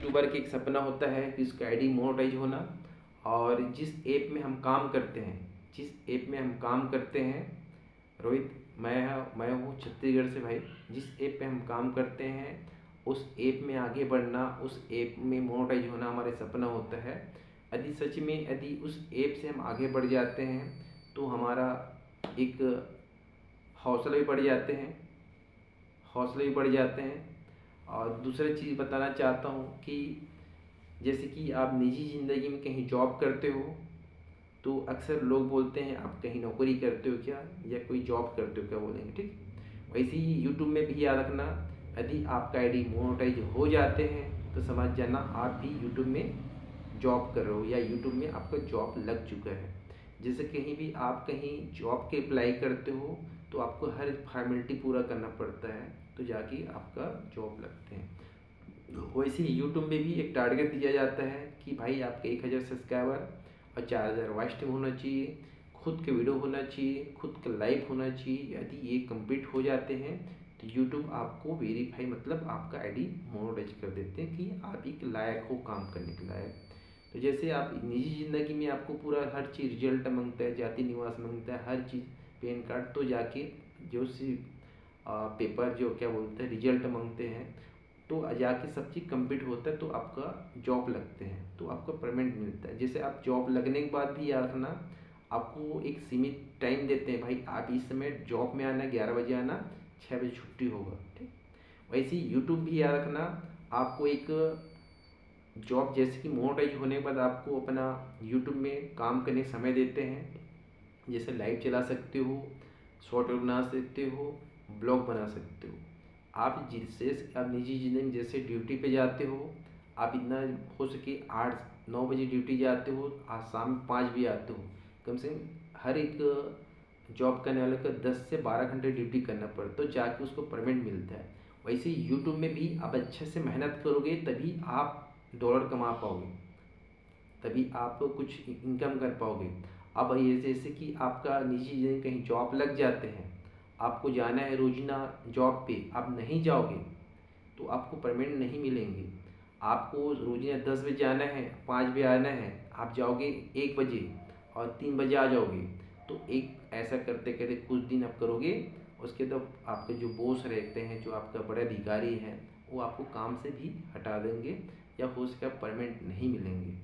YouTuber की एक सपना होता है कि उसका आईडी मोनेटाइज होना। और जिस ऐप में हम काम करते हैं, रोहित, मैं हूँ छत्तीसगढ़ से भाई। जिस ऐप पे हम काम करते हैं उस ऐप में आगे बढ़ना, उस ऐप में मोनेटाइज होना हमारे सपना होता है। यदि सच में यदि उस ऐप से हम आगे बढ़ जाते हैं तो हमारा एक हौसले भी बढ़ जाते हैं। और दूसरी चीज़ बताना चाहता हूँ कि जैसे कि आप निजी ज़िंदगी में कहीं जॉब करते हो तो अक्सर लोग बोलते हैं आप कहीं नौकरी करते हो क्या, या कोई जॉब करते हो क्या बोलेंगे, ठीक। वैसे ही यूट्यूब में भी याद रखना, यदि आपका आईडी मोनेटाइज हो जाते हैं तो समझ जाना आप भी यूट्यूब में जॉब कर रहे हो या यूट्यूब में आपका जॉब लग चुका है। जैसे कहीं भी आप कहीं जॉब के अप्लाई करते हो तो आपको हर फॉर्मेलिटी पूरा करना पड़ता है तो जाके आपका जॉब लगते हैं। वैसे ही यूट्यूब में भी एक टारगेट दिया जाता है कि भाई आपके 1000 सब्सक्राइबर और 4000 वॉच टाइम होना चाहिए, खुद के वीडियो होना चाहिए, खुद का लाइव होना चाहिए। यदि ये कंप्लीट हो जाते हैं तो यूट्यूब आपको वेरीफाई मतलब आपका आईडी मोनेटाइज कर देते हैं कि आप एक लायक हो काम करने के लायक। तो जैसे आप निजी ज़िंदगी में आपको पूरा हर चीज़ रिजल्ट मांगता है, जाति निवास मांगता है, हर चीज़ पैन कार्ड, तो जाके जो सी पेपर जो क्या बोलते हैं रिजल्ट मांगते हैं तो जाके सब चीज़ कंप्लीट होता है तो आपका जॉब लगते हैं तो आपको पेमेंट मिलता है। जैसे आप जॉब लगने के बाद भी याद रखना आपको एक सीमित टाइम देते हैं, भाई आप इस समय जॉब में आना, 11 बजे आना, 6 बजे छुट्टी होगा, ठीक। वैसे ही यूट्यूब भी याद रखना, आपको एक जॉब जैसे कि मोनेटाइज होने के बाद आपको अपना यूट्यूब में काम करने का समय देते हैं। जैसे लाइव चला सकते हो, शॉर्ट बना सकते हो, ब्लॉग बना सकते हो। आप जिससे आप निजी ज़िंदगी में जैसे ड्यूटी पे जाते हो, आप इतना हो सके 8-9 बजे ड्यूटी जाते हो, आज शाम 5 बजे आते हो, कम से कम हर एक जॉब करने वाले को 10 से 12 घंटे ड्यूटी करना पड़ता है तो जाके उसको पेमेंट मिलता है। वैसे ही यूट्यूब में भी आप अच्छे से मेहनत करोगे तभी आप डॉलर कमा पाओगे, तभी आप कुछ इनकम कर पाओगे। अब ये जैसे कि आपका निजी कहीं जॉब लग जाते हैं, आपको जाना है रोजाना जॉब पे, आप नहीं जाओगे तो आपको पेमेंट नहीं मिलेंगे। आपको रोजाना 10 बजे जाना है, 5 बजे आना है, आप जाओगे 1 बजे और 3 बजे आ जाओगे तो एक ऐसा करते करते कुछ दिन आप करोगे, उसके बाद आपके जो बॉस रहते हैं, जो आपका बड़े अधिकारी हैं, वो आपको काम से भी हटा देंगे या हो सके पेमेंट नहीं मिलेंगे।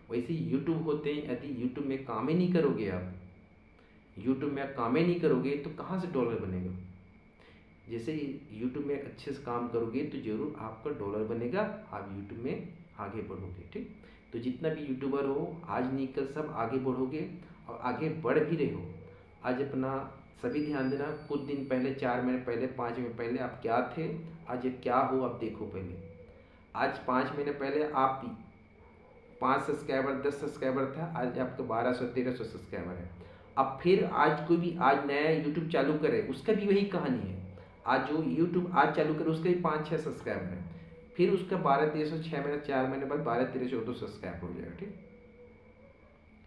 वैसे यूट्यूब होते हैं, यदि यूट्यूब में काम ही नहीं करोगे आप, यूट्यूब में आप काम ही नहीं करोगे तो कहाँ से डॉलर बनेगा। जैसे यूट्यूब में अच्छे से काम करोगे तो ज़रूर आपका डॉलर बनेगा, आप यूट्यूब में आगे बढ़ोगे, ठीक। तो जितना भी यूट्यूबर हो आज नहीं कल सब आगे बढ़ोगे और आगे बढ़ भी रहे हो। आज अपना सभी ध्यान देना, कुछ दिन पहले, 4 महीने पहले, 5 महीने पहले आप क्या थे, आज क्या हो आप देखो पहले। आज 5 महीने पहले आप 5 सब्सक्राइबर 10 सब्सक्राइबर था, आज आपका 1200-1300 सब्सक्राइबर है। अब फिर आज कोई भी आज नया यूट्यूब चालू करे उसका भी वही कहानी है। आज जो यूट्यूब आज चालू करे उसके भी 5-6 सब्सक्राइबर है, फिर उसका 12-1300 6 महीने 4 महीने बाद 12-1300 सब्सक्राइबर हो जाएगा, ठीक।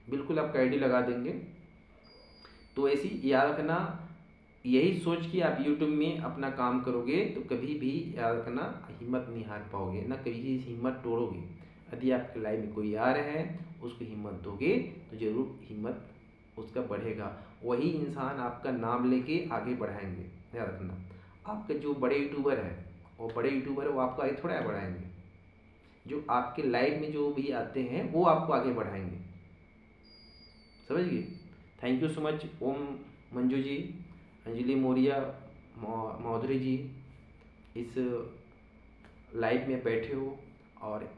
बिल्कुल आपका आईडी लगा देंगे। तो ऐसी याद रखना, यही सोच के आप यूट्यूब में अपना काम करोगे तो कभी भी याद रखना हिम्मत नहीं हार पाओगे, ना कभी हिम्मत तोड़ोगे। यदि आपके लाइफ में कोई आ रहा है उसको हिम्मत दोगे तो जरूर हिम्मत उसका बढ़ेगा, वही इंसान आपका नाम लेके आगे बढ़ाएंगे। याद रखना, आपके जो बड़े यूट्यूबर है वो आपको आगे थोड़ा बढ़ाएंगे, जो आपके लाइफ में जो भी आते हैं वो आपको आगे बढ़ाएंगे, समझ गए। Thank you so much. Om Manju ji, Anjali Maurya, Maudhari ji, इस लाइफ में बैठे हो और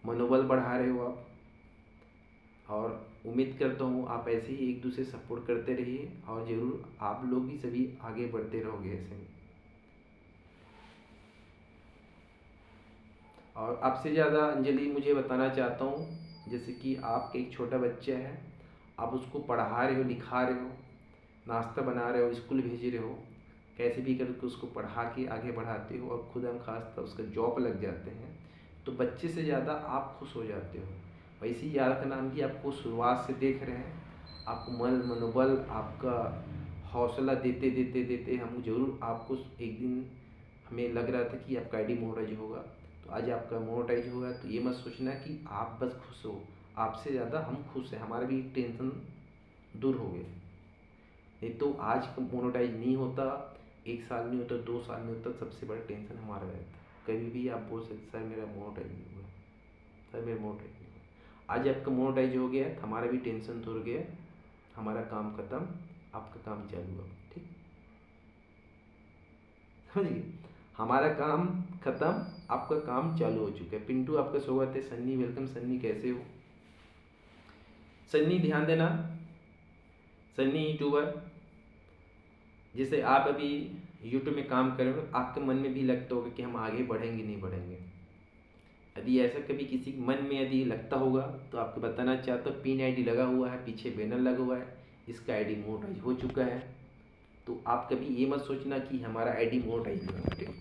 मनोबल बढ़ा रहे हो आप, और उम्मीद करता हूँ आप ऐसे ही एक दूसरे सपोर्ट करते रहिए और ज़रूर आप लोग भी सभी आगे बढ़ते रहोगे ऐसे ही। और आपसे ज़्यादा अंजलि मुझे बताना चाहता हूँ, जैसे कि आपके एक छोटा बच्चा है, आप उसको पढ़ा रहे हो, लिखा रहे हो, नाश्ता बना रहे हो, स्कूल भेज रहे हो, कैसे भी करके उसको पढ़ा के आगे बढ़ाते हो और खुद हम खास उसका जॉब लग जाते हैं तो बच्चे से ज़्यादा आप खुश हो जाते हो। वैसे ही याद रखना, हम भी आपको शुरुआत से देख रहे हैं, आपको मनोबल, आपका हौसला देते देते देते हम जरूर आपको एक दिन हमें लग रहा था कि आपका आईडी मोनेटाइज होगा तो आज आपका मोनेटाइज होगा तो ये मत सोचना कि आप बस खुश हो, आपसे ज़्यादा हम खुश हैं, हमारा भी टेंशन दूर हो गया। नहीं तो आज मोनेटाइज नहीं होता, 1 साल नहीं होता, 2 साल नहीं होता, सबसे बड़ा टेंशन हमारा रहता। कभी भी आप बोल सकते सर मेरा मोनेटाइज नहीं हुआ, सर मेरा मोनेटाइज नहीं हुआ। आज आपका मोनेटाइज हो गया, हमारा भी टेंशन दूर गया, हमारा काम खत्म, आपका काम चालू है। ठीक, समझिए, हमारा काम खत्म, आपका काम चालू हो चुका है। पिंटू आपका स्वागत है। सन्नी वेलकम। सन्नी कैसे हो? सन्नी ध्यान देना, सन्नी यूट्यूबर, जैसे आप अभी यूट्यूब में काम कर रहे हो, आपके मन में भी लगता होगा कि हम आगे बढ़ेंगे नहीं बढ़ेंगे। यदि ऐसा कभी किसी के मन में यदि लगता होगा तो आपको बताना चाहता हूँ, पिन आईडी लगा हुआ है, पीछे बैनर लगा हुआ है, इसका आईडी मोनेटाइज हो चुका है। तो आप कभी ये मत सोचना कि हमारा आईडी मोनेटाइज नहीं होगा,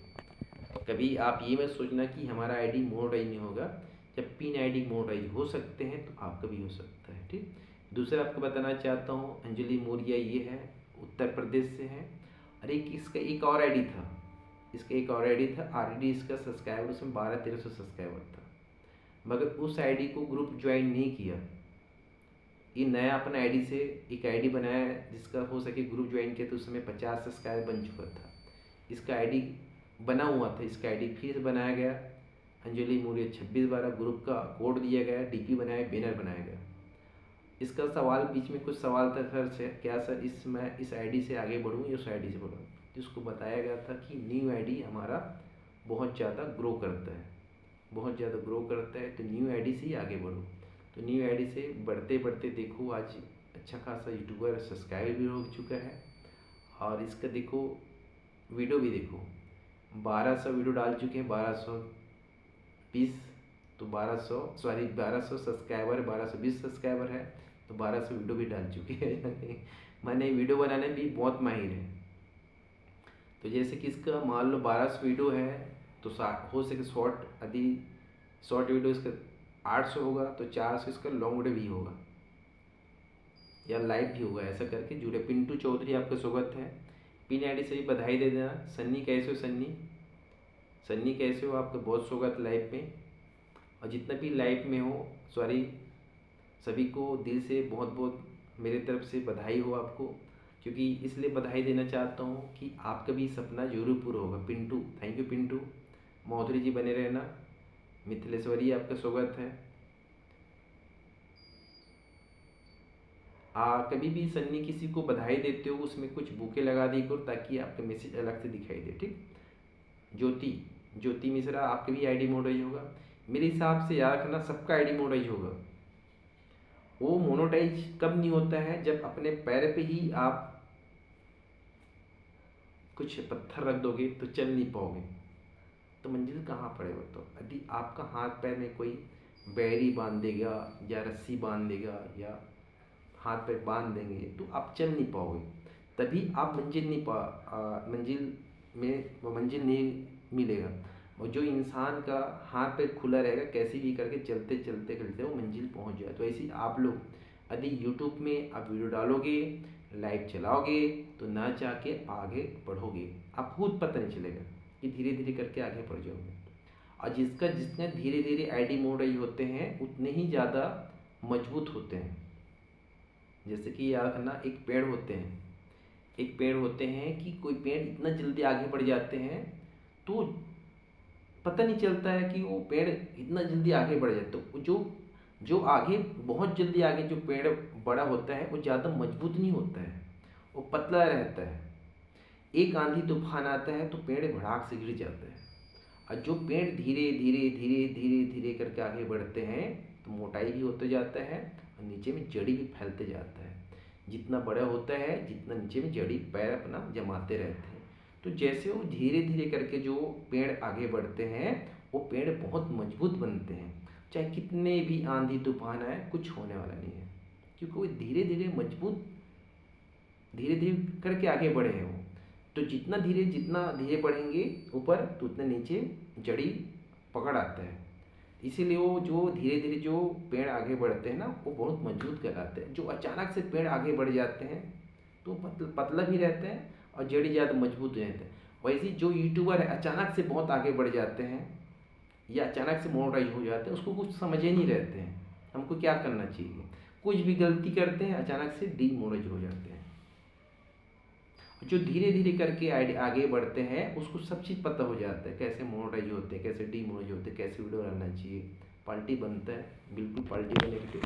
कभी आप ये मत सोचना कि हमारा आईडी मोनेटाइज नहीं होगा। जब पिन आईडी मोनेटाइज हो सकते हैं तो आपका भी हो सकता है। ठीक, दूसरा आपको बताना चाहता हूँ, अंजलि मौर्य ये है, उत्तर प्रदेश से है। अरे इसका एक और आईडी था, इसका एक और आईडी था, ऑलरेडी इसका सब्सक्राइबर उसमें 1200-1300 सब्सक्राइबर था, मगर उस आईडी को ग्रुप ज्वाइन नहीं किया। ये नया अपना आईडी से एक आईडी बनाया है जिसका हो सके ग्रुप ज्वाइन किया, तो उस समय 50 सब्सक्राइबर बन चुका था। इसका आईडी बना हुआ था, इसका आईडी फिर से बनाया गया, अंजलि मौर्य 26/12 ग्रुप का कोड दिया गया, डीपी बनाया, बैनर बनाया गया। इसका सवाल बीच में कुछ सवाल था सर से, क्या सर मैं इस आईडी से आगे बढ़ूँ या उस आईडी से बढ़ूँ? जिसको बताया गया था कि न्यू आईडी हमारा बहुत ज़्यादा ग्रो करता है, बहुत ज़्यादा ग्रो करता है, तो न्यू आईडी से ही आगे बढ़ो। तो न्यू आईडी से बढ़ते बढ़ते देखो आज अच्छा खासा यूट्यूबर सब्सक्राइब भी हो चुका है। और इसका देखो वीडियो भी देखो, 1200 वीडियो डाल चुके हैं, 1220, तो 1200 सब्सक्राइबर, 1220 सब्सक्राइबर है, तो 1200 वीडियो भी डाल चुके हैं। मैंने वीडियो बनाने में भी बहुत माहिर है। तो जैसे कि इसका मान लो 1200 वीडियो है, तो हो सके शॉर्ट, यदि शॉर्ट वीडियो इसका 800 होगा तो 400 इसका लॉन्ग वीडियो भी होगा या लाइव भी होगा, ऐसा करके जुड़े। पिंटू चौधरी आपका स्वागत है, पिन आईडी से भी बधाई दे देना। सन्नी कैसे हो? सन्नी, सन्नी कैसे हो? आपका बहुत स्वागत लाइव में। और जितना भी लाइव में हो, सॉरी, सभी को दिल से बहुत बहुत मेरे तरफ से बधाई हो आपको, क्योंकि इसलिए बधाई देना चाहता हूँ कि आपका भी सपना जरूर पूरा होगा। Pintu, thank you Pintu. मौधरी जी बने रहना। मिथिलेश्वरी आपका स्वागत है। कभी भी सन्नी किसी को बधाई देते हो उसमें कुछ बुके लगा दी करो ताकि आपका मैसेज अलग से दिखाई दे। ठीक, ज्योति मिश्रा आपका भी आईडी मोनेटाइज होगा। मेरे हिसाब से याद रखना, सबका आईडी मोनेटाइज होगा। वो मोनेटाइज कब नहीं होता है? जब अपने पैर पे ही आप कुछ पत्थर रख दोगे तो चल नहीं पाओगे, तो मंजिल कहाँ पड़े बताओ। यदि आपका हाथ पैर में कोई बैरी बांध देगा या रस्सी बांध देगा या हाथ पैर बांध देंगे तो आप चल नहीं पाओगे, तभी आप मंजिल नहीं मिलेगा। और जो इंसान का हाथ पैर खुला रहेगा, कैसे भी करके चलते चलते चलते वो मंजिल पहुंच जाए। तो ऐसे ही आप लोग यदि यूट्यूब में आप वीडियो डालोगे, लाइव चलाओगे, तो ना चाह के आगे बढ़ोगे, आप खुद पता नहीं चलेगा कि धीरे धीरे करके आगे बढ़ जाओगे। और जितने धीरे धीरे आईडी मोनेटाइज होते हैं उतने ही ज़्यादा मजबूत होते हैं। जैसे कि याद रखना, एक पेड़ होते हैं कि कोई पेड़ इतना जल्दी आगे बढ़ जाते हैं तो पता नहीं चलता है कि वो पेड़ इतना जल्दी आगे बढ़ जाता है। जो आगे बहुत जल्दी आगे जो पेड़ बड़ा होता है वो ज़्यादा मजबूत नहीं होता है, वो पतला रहता है। एक आंधी तूफान आता है तो पेड़ भड़ाक से गिर जाता है। और जो पेड़ धीरे धीरे धीरे धीरे धीरे करके आगे बढ़ते हैं तो मोटाई भी होते जाता है और नीचे में जड़ी भी फैलते जाता है। जितना बड़ा होता है जितना नीचे में जड़ी पैर अपना जमाते रहते हैं। तो जैसे वो धीरे धीरे करके जो पेड़ आगे बढ़ते हैं वो पेड़ बहुत मजबूत बनते हैं, चाहे कितने भी आंधी तूफान आए कुछ होने वाला नहीं है, क्योंकि वो धीरे धीरे करके आगे बढ़े हैं वो। तो जितना धीरे बढ़ेंगे ऊपर तो उतना नीचे जड़ी पकड़ आता है। इसीलिए वो जो धीरे धीरे जो पेड़ आगे बढ़ते हैं ना वो बहुत मजबूत कहलाते हैं। जो अचानक से पेड़ आगे बढ़ जाते हैं तो पतला भी रहते हैं और जड़ी ज़्यादा मजबूत रहते हैं। वैसे जो यूट्यूबर है अचानक से बहुत आगे बढ़ जाते हैं या अचानक से मोनेटाइज हो जाते हैं, उसको कुछ समझ ही नहीं रहते हैं हमको क्या करना चाहिए। कुछ भी गलती करते हैं अचानक से डीमोनेटाइज हो जाते हैं। जो धीरे धीरे करके आगे बढ़ते हैं उसको सब चीज़ पता हो जाता है, कैसे मोनेटाइज होते हैं, कैसे डीमोनेटाइज होते हैं, कैसे वीडियो बनाना चाहिए। पार्टी बनता है, बिल्कुल पार्टी बनेगी।